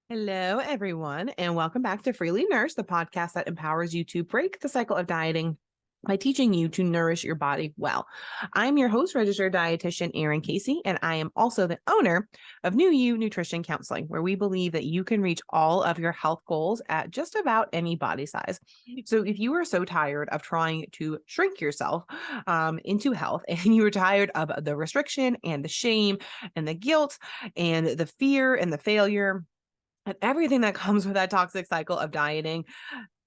Hello, everyone, and welcome back to Freely Nourish, the podcast that empowers you to break the cycle of dieting by teaching you to nourish your body well. I'm your host, registered dietitian Erin Casey, and I am also the owner of New You Nutrition Counseling, where we believe that you can reach all of your health goals at just about any body size. So if you are so tired of trying to shrink yourself into health, and you are tired of the restriction and the shame and the guilt and the fear and the failure, and everything that comes with that toxic cycle of dieting,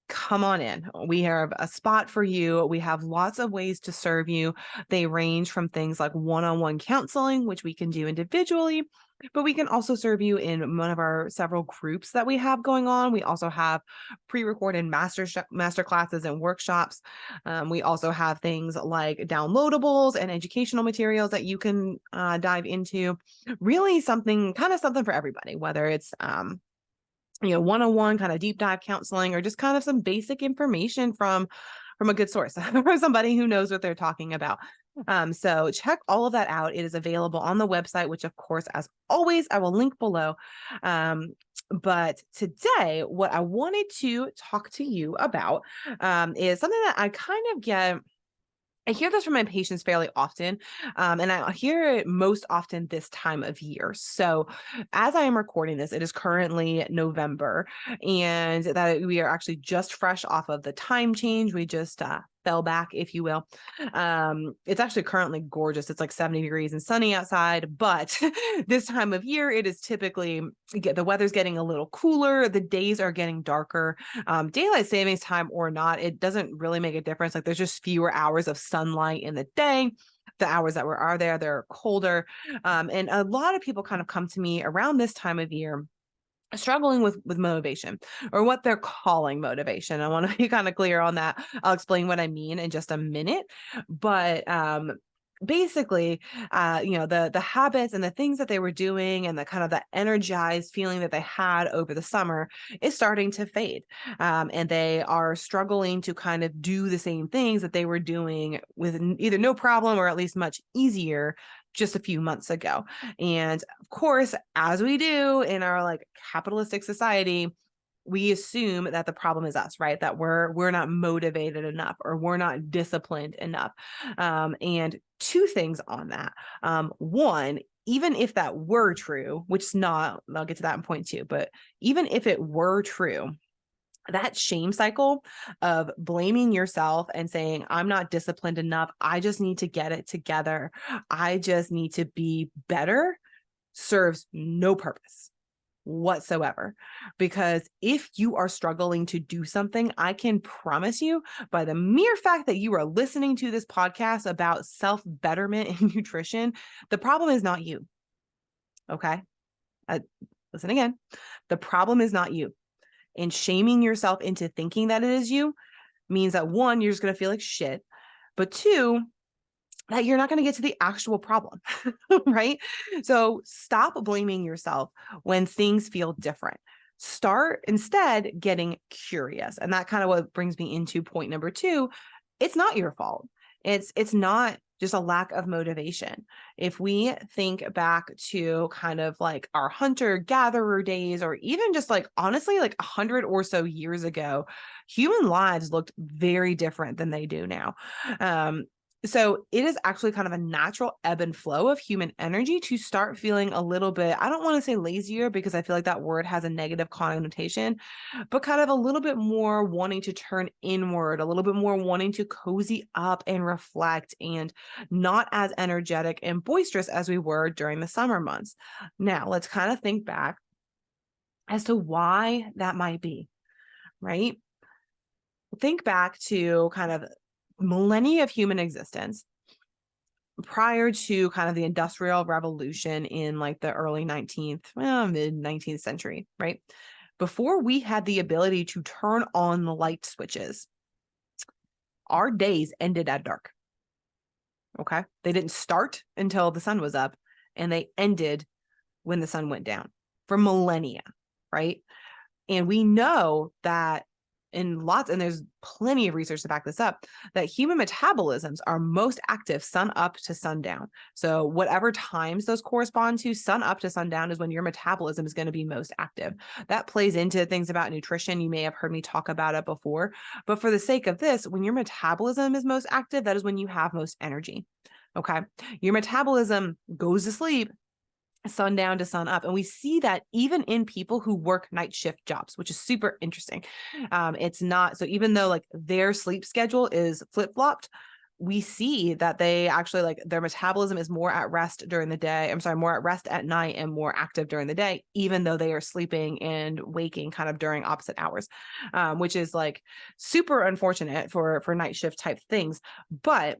come on in. We have a spot for you. We have lots of ways to serve you. They range from things like one-on-one counseling, which we can do individually, but we can also serve you in one of our several groups that we have going on. We also have pre-recorded master classes and workshops. We also have things like downloadables and educational materials that you can dive into. Really something for everybody, whether it's one-on-one kind of deep dive counseling or just kind of some basic information from a good source, from somebody who knows what they're talking about. So check all of that out. It is available on the website, which of course, as always, I will link below. But today, what I wanted to talk to you about is something that I hear this from my patients fairly often, and I hear it most often this time of year. So, as I am recording this, it is currently November, and that we are actually just fresh off of the time change. We just fell back, if you will. It's actually currently gorgeous. It's like 70 degrees and sunny outside, but this time of year, it is typically the weather's getting a little cooler. The days are getting darker. Daylight savings time or not, it doesn't really make a difference. Like there's just fewer hours of sunlight in the day. The hours that are there, they're colder. And a lot of people kind of come to me around this time of year struggling with motivation, or what they're calling motivation. I want to be kind of clear on that. I'll explain what I mean in just a minute. But basically, the habits and the things that they were doing and the kind of the energized feeling that they had over the summer is starting to fade. And they are struggling to kind of do the same things that they were doing with either no problem or at least much easier just a few months ago. And of course, as we do in our like capitalistic society, we assume that the problem is us, right? That we're not motivated enough or we're not disciplined enough. And two things on that. One, even if that were true, which is not, I'll get to that in point two, but even if it were true, that shame cycle of blaming yourself and saying, I'm not disciplined enough. I just need to get it together. I just need to be better, serves no purpose whatsoever. Because if you are struggling to do something, I can promise you, by the mere fact that you are listening to this podcast about self-betterment and nutrition, the problem is not you. Okay. Listen again. The problem is not you. And shaming yourself into thinking that it is you means that one, you're just going to feel like shit, but two, that you're not going to get to the actual problem, right? So stop blaming yourself when things feel different. Start instead getting curious. And that kind of what brings me into point number two. It's not your fault. It's not just a lack of motivation. If we think back to kind of like our hunter-gatherer days, or even just like honestly, like 100 or so years ago, human lives looked very different than they do now. So it is actually kind of a natural ebb and flow of human energy to start feeling a little bit, I don't want to say lazier because I feel like that word has a negative connotation, but kind of a little bit more wanting to turn inward, a little bit more wanting to cozy up and reflect, and not as energetic and boisterous as we were during the summer months. Now, let's kind of think back as to why that might be, right? Think back to kind of millennia of human existence prior to kind of the industrial revolution in like the early 19th, mid 19th century, right? Before we had the ability to turn on the light switches, our days ended at dark. Okay. They didn't start until the sun was up, and they ended when the sun went down for millennia, right? And we know that and there's plenty of research to back this up, that human metabolisms are most active sun up to sundown. So whatever times those correspond to, sun up to sundown is when your metabolism is going to be most active. That plays into things about nutrition. You may have heard me talk about it before, but for the sake of this, when your metabolism is most active, that is when you have most energy. Okay. Your metabolism goes to sleep sundown to sun up. And we see that even in people who work night shift jobs, which is super interesting. It's not, so even though like their sleep schedule is flip-flopped, we see that they actually like their metabolism is more at rest during the day. I'm sorry, more at rest at night and more active during the day, even though they are sleeping and waking kind of during opposite hours, which is like super unfortunate for night shift type things. But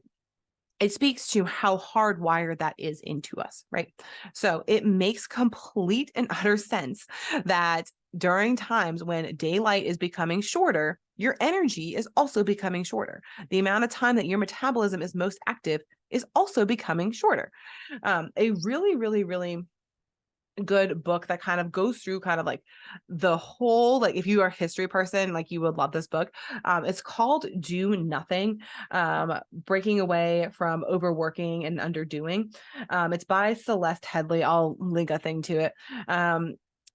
it speaks to how hardwired that is into us, right? So it makes complete and utter sense that during times when daylight is becoming shorter, your energy is also becoming shorter. The amount of time that your metabolism is most active is also becoming shorter. A really, really, really good book that kind of goes through kind of like the whole, like if you are a history person, like you would love this book. It's called Do Nothing, Breaking Away from Overworking and Underdoing. It's by Celeste Headley. I'll link a thing to it.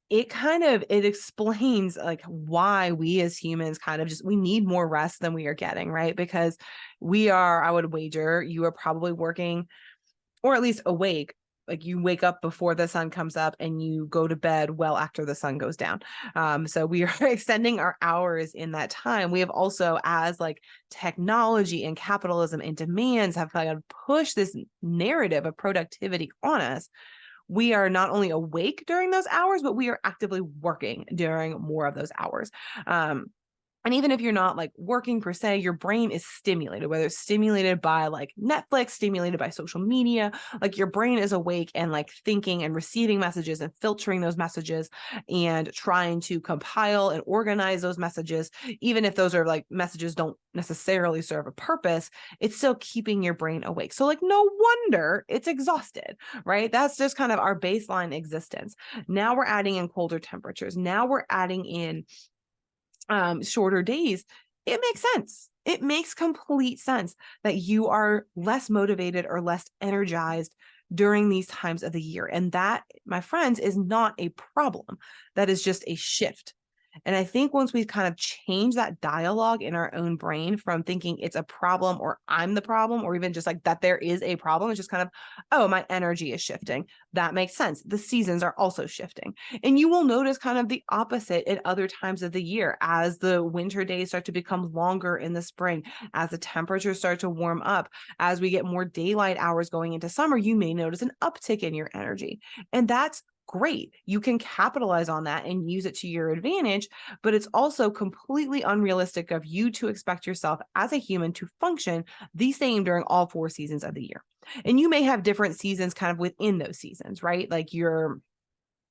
It explains like why we as humans kind of just, we need more rest than we are getting, right? Because I would wager you are probably working or at least awake, like you wake up before the sun comes up and you go to bed well after the sun goes down. So we are extending our hours in that time. We have also, as like technology and capitalism and demands have kind of pushed this narrative of productivity on us, we are not only awake during those hours, but we are actively working during more of those hours. And even if you're not like working per se, your brain is stimulated, whether it's stimulated by like Netflix, stimulated by social media, like your brain is awake and like thinking and receiving messages and filtering those messages and trying to compile and organize those messages. Even if those are like messages don't necessarily serve a purpose, it's still keeping your brain awake. So like, no wonder it's exhausted, right? That's just kind of our baseline existence. Now we're adding in colder temperatures. Now we're adding in shorter days. It makes sense. It makes complete sense that you are less motivated or less energized during these times of the year. And that, my friends, is not a problem. That is just a shift. And I think once we kind of change that dialogue in our own brain from thinking it's a problem or I'm the problem, or even just like that there is a problem, it's just kind of, oh, my energy is shifting. That makes sense. The seasons are also shifting. And you will notice kind of the opposite at other times of the year as the winter days start to become longer in the spring, as the temperatures start to warm up, as we get more daylight hours going into summer, you may notice an uptick in your energy. And that's great. You can capitalize on that and use it to your advantage, but it's also completely unrealistic of you to expect yourself as a human to function the same during all 4 seasons of the year. And you may have different seasons kind of within those seasons, right? Like your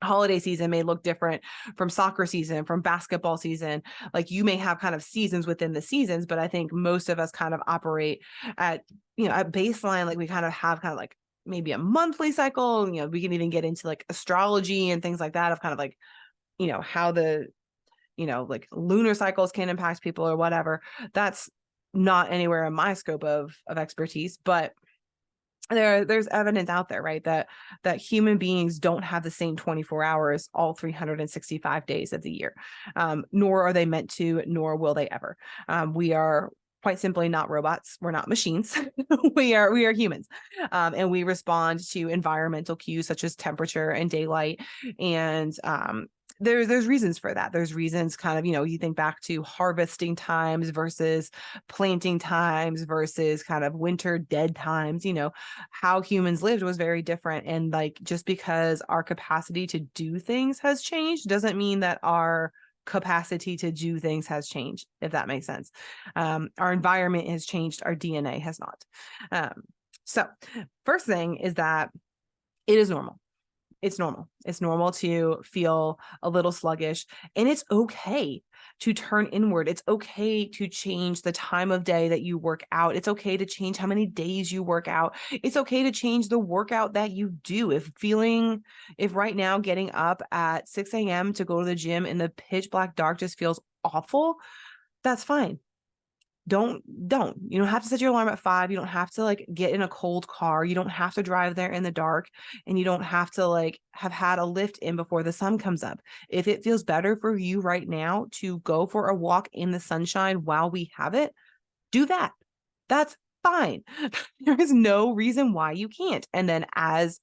holiday season may look different from soccer season, from basketball season. Like you may have kind of seasons within the seasons, but I think most of us kind of operate at, at baseline, like we kind of have kind of like maybe a monthly cycle. We can even get into like astrology and things like that of kind of like, how the, like lunar cycles can impact people or whatever. That's not anywhere in my scope of expertise, but there's evidence out there, right? That human beings don't have the same 24 hours all 365 days of the year, nor are they meant to, nor will they ever. We are quite simply not robots. We're not machines. we are humans, and we respond to environmental cues such as temperature and daylight. And there's reasons for that. There's reasons kind of, you think back to harvesting times versus planting times versus kind of winter dead times, how humans lived was very different. And like, just because our capacity to do things has changed doesn't mean that our capacity to do things has changed, if that makes sense. Our environment has changed. Our DNA has not. So first thing is that it is normal. It's normal. It's normal to feel a little sluggish, and it's okay to turn inward. It's okay to change the time of day that you work out. It's okay to change how many days you work out. It's okay to change the workout that you do. If right now getting up at 6 a.m. to go to the gym in the pitch black dark just feels awful, that's fine. Don't. You don't have to set your alarm at 5. You don't have to like get in a cold car. You don't have to drive there in the dark, and you don't have to like have had a lift in before the sun comes up. If it feels better for you right now to go for a walk in the sunshine while we have it, do that. That's fine. There is no reason why you can't. And then as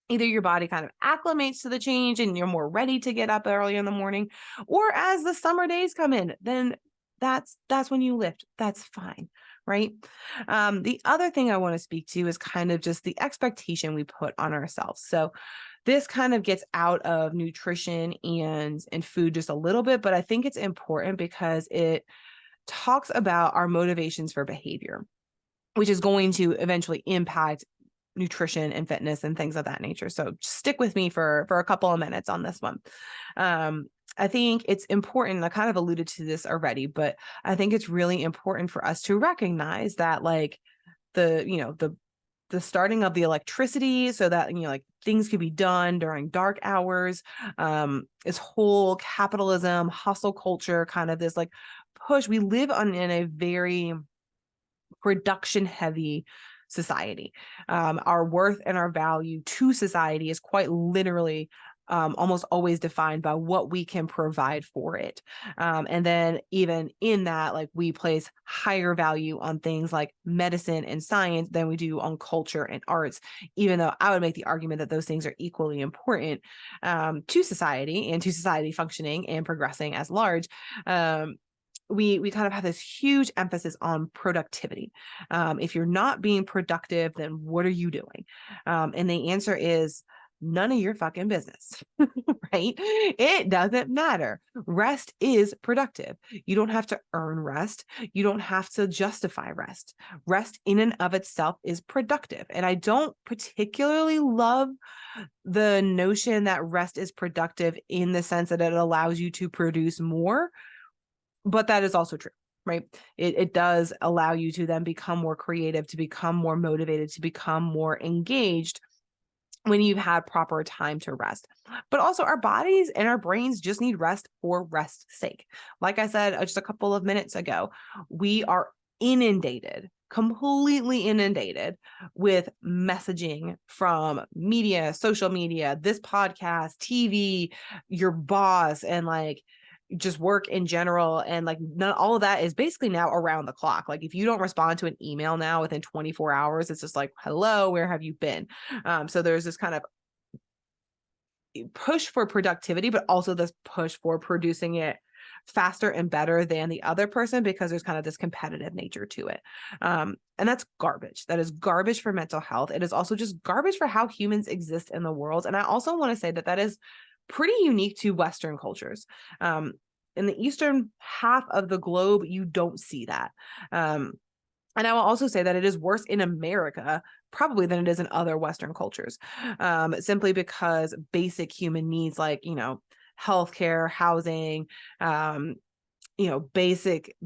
either your body kind of acclimates to the change and you're more ready to get up early in the morning, or as the summer days come in, then that's when you lift. That's fine. Right. The other thing I want to speak to is kind of just the expectation we put on ourselves. So this kind of gets out of nutrition and food just a little bit, but I think it's important because it talks about our motivations for behavior, which is going to eventually impact nutrition and fitness and things of that nature. So stick with me for a couple of minutes on this one. I think it's important. I kind of alluded to this already, but I think it's really important for us to recognize that like the starting of the electricity so that, like things could be done during dark hours, this whole capitalism, hustle culture, kind of this like push. We live in a very production heavy society. Our worth and our value to society is quite literally almost always defined by what we can provide for it. And then even in that, like we place higher value on things like medicine and science than we do on culture and arts, even though I would make the argument that those things are equally important to society and to society functioning and progressing as large. We kind of have this huge emphasis on productivity. If you're not being productive, then what are you doing? And the answer is none of your fucking business, right? It doesn't matter. Rest is productive. You don't have to earn rest. You don't have to justify rest. Rest in and of itself is productive. And I don't particularly love the notion that rest is productive in the sense that it allows you to produce more. But that is also true, right? It does allow you to then become more creative, to become more motivated, to become more engaged when you've had proper time to rest. But also our bodies and our brains just need rest for rest's sake. Like I said just a couple of minutes ago, we are completely inundated with messaging from media, social media, this podcast, TV, your boss, and like just work in general. And like all of that is basically now around the clock. Like if you don't respond to an email now within 24 hours, it's just like, hello, where have you been? So there's this kind of push for productivity, but also this push for producing it faster and better than the other person because there's kind of this competitive nature to it. And that's garbage. That is garbage for mental health. It is also just garbage for how humans exist in the world. And I also want to say that is pretty unique to Western cultures. In the Eastern half of the globe, you don't see that. And I will also say that it is worse in America, probably than it is in other Western cultures, simply because basic human needs like, healthcare, housing, basic,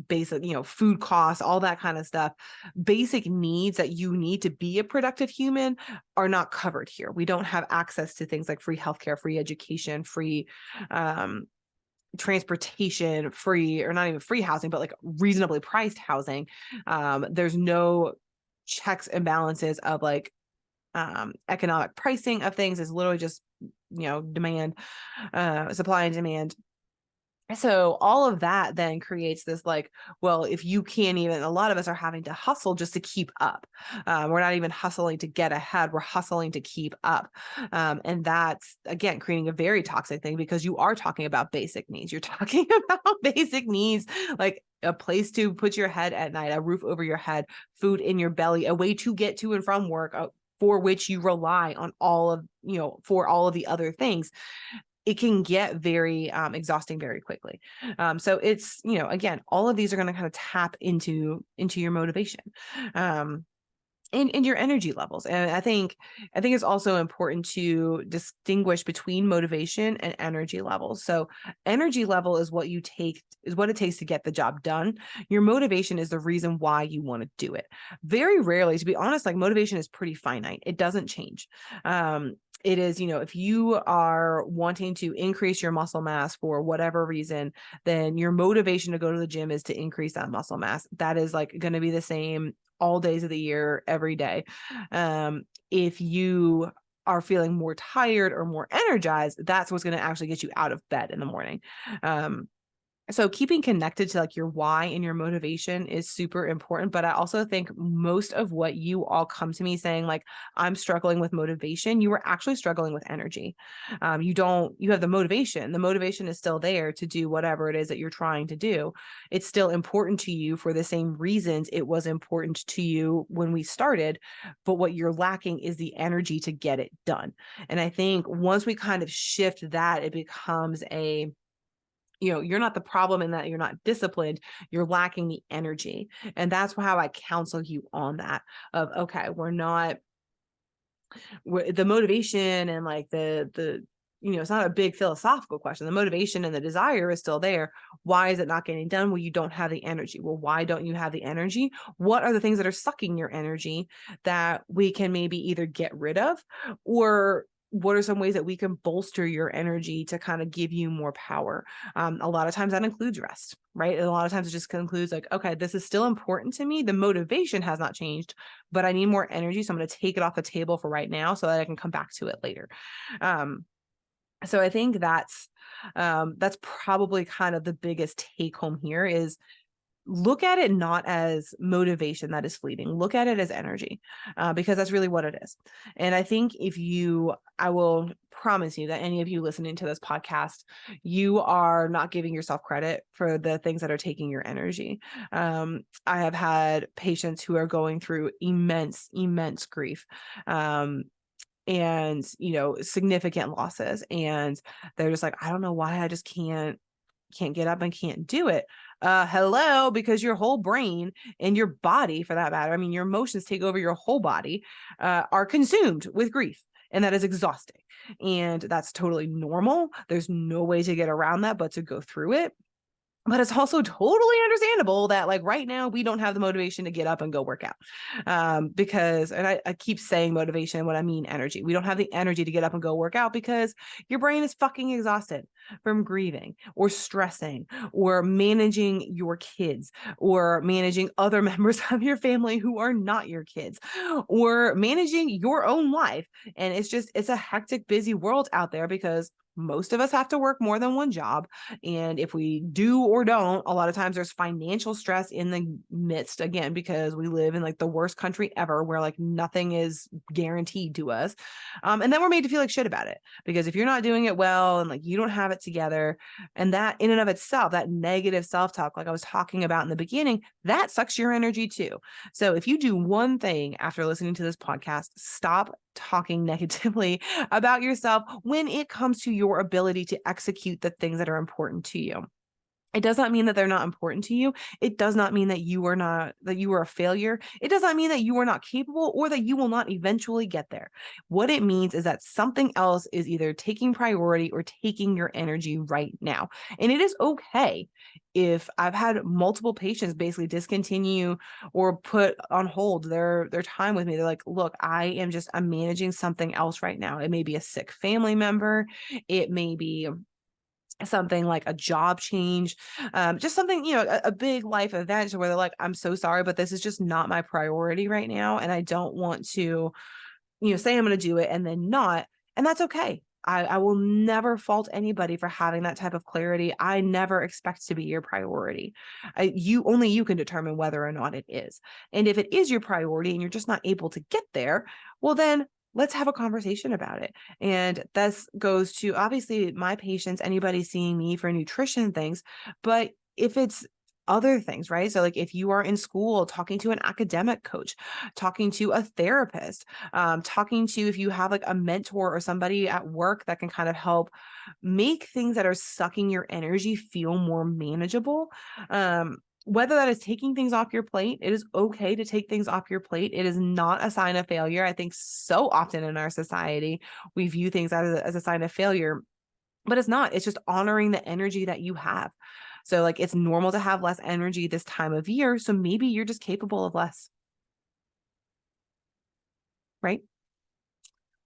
food costs, all that kind of stuff, basic needs that you need to be a productive human are not covered here. We don't have access to things like free healthcare, free education, free transportation, free, or not even free housing, but like reasonably priced housing. There's no checks and balances of like economic pricing of things. Is literally just demand, supply and demand. So all of that then creates this like, well, if you can't even, a lot of us are having to hustle just to keep up. We're not even hustling to get ahead. We're hustling to keep up. And that's, again, creating a very toxic thing because you are talking about basic needs. You're talking about basic needs, like a place to put your head at night, a roof over your head, food in your belly, a way to get to and from work, for which you rely on all of, for all of the other things. It can get very exhausting very quickly. So it's, again, all of these are going to kind of tap into your motivation. And your energy levels. And I think it's also important to distinguish between motivation and energy levels. So energy level is what it takes to get the job done. Your motivation is the reason why you want to do it. Very rarely, to be honest, like motivation is pretty finite. It doesn't change. it is, if you are wanting to increase your muscle mass for whatever reason, then your motivation to go to the gym is to increase that muscle mass. That is like going to be the same all days of the year, every day. If you are feeling more tired or more energized, that's what's going to actually get you out of bed in the morning. So keeping connected to like your why and your motivation is super important. But I also think most of what you all come to me saying, like, I'm struggling with motivation, you were actually struggling with energy. You have the motivation. The motivation is still there to do whatever it is that you're trying to do. It's still important to you for the same reasons it was important to you when we started. But what you're lacking is the energy to get it done. And I think once we kind of shift that, it becomes you're not the problem in that you're not disciplined, you're lacking the energy. And that's how I counsel you on that of, okay, the motivation and like it's not a big philosophical question. The motivation and the desire is still there. Why is it not getting done? Well, you don't have the energy. Well, why don't you have the energy? What are the things that are sucking your energy that we can maybe either get rid of, or what are some ways that we can bolster your energy to kind of give you more power? A lot of times that includes rest, right? And a lot of times it just concludes like, okay, this is still important to me. The motivation has not changed, but I need more energy. So I'm going to take it off the table for right now so that I can come back to it later. So I think that's probably kind of the biggest take home here is look at it not as motivation that is fleeting. Look at it as energy, because that's really what it is. And I think I will promise you that any of you listening to this podcast, you are not giving yourself credit for the things that are taking your energy. I have had patients who are going through immense grief. And significant losses, and they're just like, I don't know why I just can't get up and can't do it. Hello, because your whole brain and your body, for that matter, I mean, your emotions take over your whole body, are consumed with grief. And that is exhausting. And that's totally normal. There's no way to get around that but to go through it. But it's also totally understandable that like right now we don't have the motivation to get up and go work out, because, and I keep saying motivation, what I mean energy. We don't have the energy to get up and go work out because your brain is fucking exhausted from grieving or stressing or managing your kids or managing other members of your family who are not your kids or managing your own life. And it's a hectic, busy world out there because most of us have to work more than one job. And if we do or don't, a lot of times there's financial stress in the midst, again, because we live in like the worst country ever where like nothing is guaranteed to us. And then we're made to feel like shit about it because if you're not doing it well and like you don't have it together, and that in and of itself, that negative self-talk, like I was talking about in the beginning, that sucks your energy too. So if you do one thing after listening to this podcast, stop talking negatively about yourself when it comes to your ability to execute the things that are important to you. It does not mean that they're not important to you. It does not mean that you are a failure. It does not mean that you are not capable or that you will not eventually get there. What it means is that something else is either taking priority or taking your energy right now. And it is okay if I've had multiple patients basically discontinue or put on hold their time with me. They're like, look, I'm managing something else right now. It may be a sick family member. It may be something like a job change, just something, a big life event where they're like, I'm so sorry, but this is just not my priority right now. And I don't want to, say I'm going to do it and then not. And that's okay. I will never fault anybody for having that type of clarity. I never expect to be your priority. Only you can determine whether or not it is. And if it is your priority and you're just not able to get there, well, then let's have a conversation about it. And this goes to obviously my patients, anybody seeing me for nutrition things, but if it's other things, right? So like if you are in school, talking to an academic coach, talking to a therapist, talking to, if you have like a mentor or somebody at work that can kind of help make things that are sucking your energy feel more manageable. Whether that is taking things off your plate, it is okay to take things off your plate. It is not a sign of failure. I think so often in our society, we view things as a sign of failure, but it's not. It's just honoring the energy that you have. So like it's normal to have less energy this time of year. So maybe you're just capable of less. Right?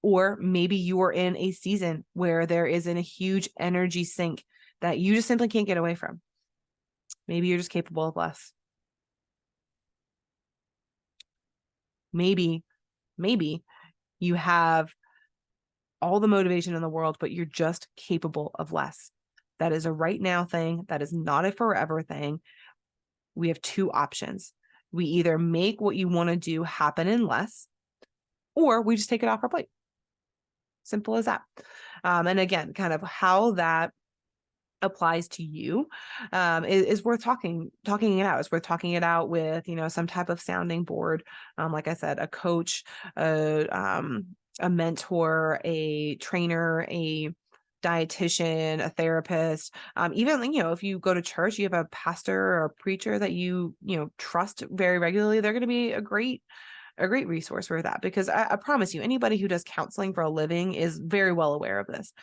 Or maybe you are in a season where there isn't a huge energy sink that you just simply can't get away from. Maybe you're just capable of less. Maybe you have all the motivation in the world, but you're just capable of less. That is a right now thing. That is not a forever thing. We have two options. We either make what you want to do happen in less, or we just take it off our plate. Simple as that. And again, kind of how that applies to you is worth talking it out. It's worth talking it out with, some type of sounding board. Like I said, a coach, a mentor, a trainer, a dietitian, a therapist, even, if you go to church, you have a pastor or a preacher that you trust very regularly. They're going to be a great resource for that, because I promise you, anybody who does counseling for a living is very well aware of this.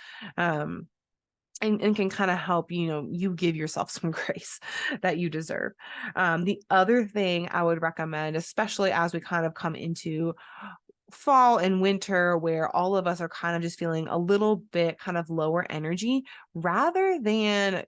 And can kind of help, you give yourself some grace that you deserve. The other thing I would recommend, especially as we kind of come into fall and winter, where all of us are kind of just feeling a little bit kind of lower energy, rather than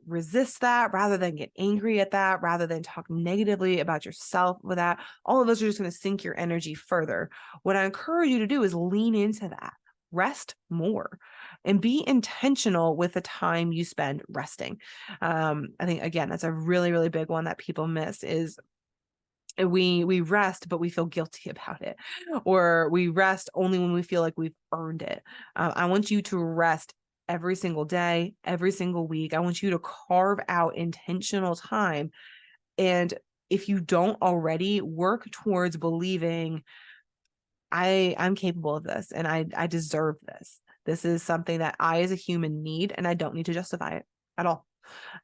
resist that, rather than get angry at that, rather than talk negatively about yourself with that, all of us are just going to sink your energy further. What I encourage you to do is lean into that. Rest more and be intentional with the time you spend resting. I think, again, that's a really, really big one that people miss is we rest, but we feel guilty about it, or we rest only when we feel like we've earned it. I want you to rest every single day, every single week. I want you to carve out intentional time. And if you don't already, work towards believing I'm capable of this and I deserve this. This is something that I as a human need, and I don't need to justify it at all.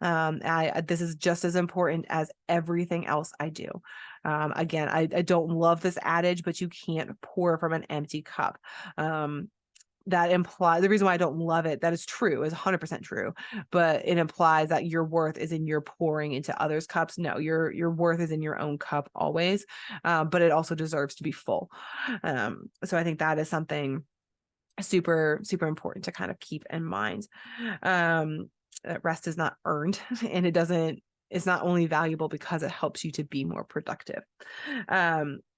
This is just as important as everything else I do. Again, I don't love this adage, but you can't pour from an empty cup. That implies, the reason why I don't love it, that is true, is 100% true, but it implies that your worth is in your pouring into others' cups. No, your worth is in your own cup always, but it also deserves to be full. So I think that is something super, super important to kind of keep in mind. That rest is not earned, and it's not only valuable because it helps you to be more productive.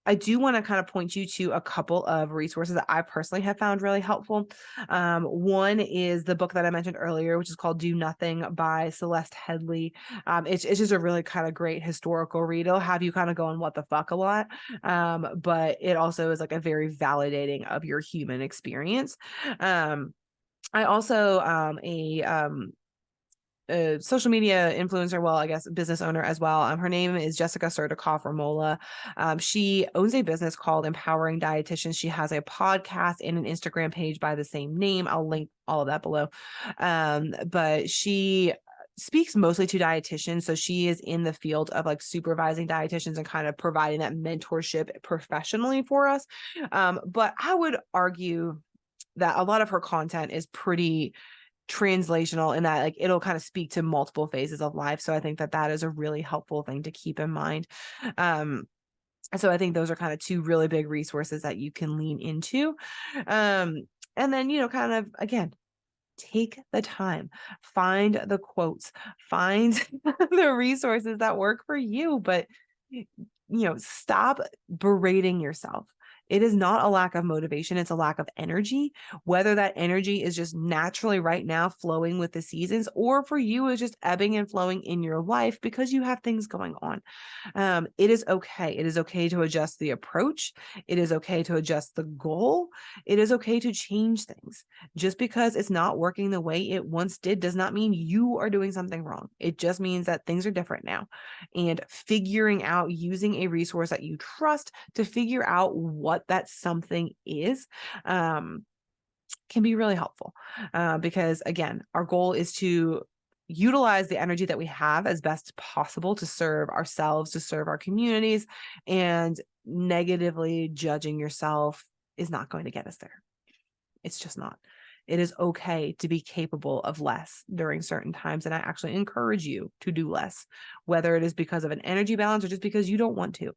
I do want to kind of point you to a couple of resources that I personally have found really helpful. One is the book that I mentioned earlier, which is called Do Nothing by Celeste Headley. It's just a really kind of great historical read. It'll have you kind of going, what the fuck, a lot. But it also is like a very validating of your human experience. I also, a social media influencer, well, I guess business owner as well. Her name is Jessica Sertikoff-Ramola. She owns a business called Empowering Dietitians. She has a podcast and an Instagram page by the same name. I'll link all of that below. But she speaks mostly to dietitians. So she is in the field of like supervising dietitians and kind of providing that mentorship professionally for us. But I would argue that a lot of her content is pretty translational in that like it'll kind of speak to multiple phases of life. So I think that is a really helpful thing to keep in mind. So I think those are kind of two really big resources that you can lean into. And then, kind of, again, take the time, find the quotes, find the resources that work for you, but stop berating yourself. It is not a lack of motivation. It's a lack of energy, whether that energy is just naturally right now flowing with the seasons, or for you is just ebbing and flowing in your life because you have things going on. It is okay. It is okay to adjust the approach. It is okay to adjust the goal. It is okay to change things. Just because it's not working the way it once did does not mean you are doing something wrong. It just means that things are different now. And figuring out, using a resource that you trust to figure out what that something is, can be really helpful. Because again, our goal is to utilize the energy that we have as best possible to serve ourselves, to serve our communities, and negatively judging yourself is not going to get us there. It's just not. It is okay to be capable of less during certain times. And I actually encourage you to do less, whether it is because of an energy balance or just because you don't want to.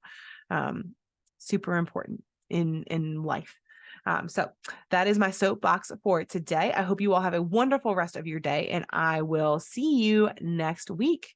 Super important in life. So that is my soapbox for today. I hope you all have a wonderful rest of your day, and I will see you next week.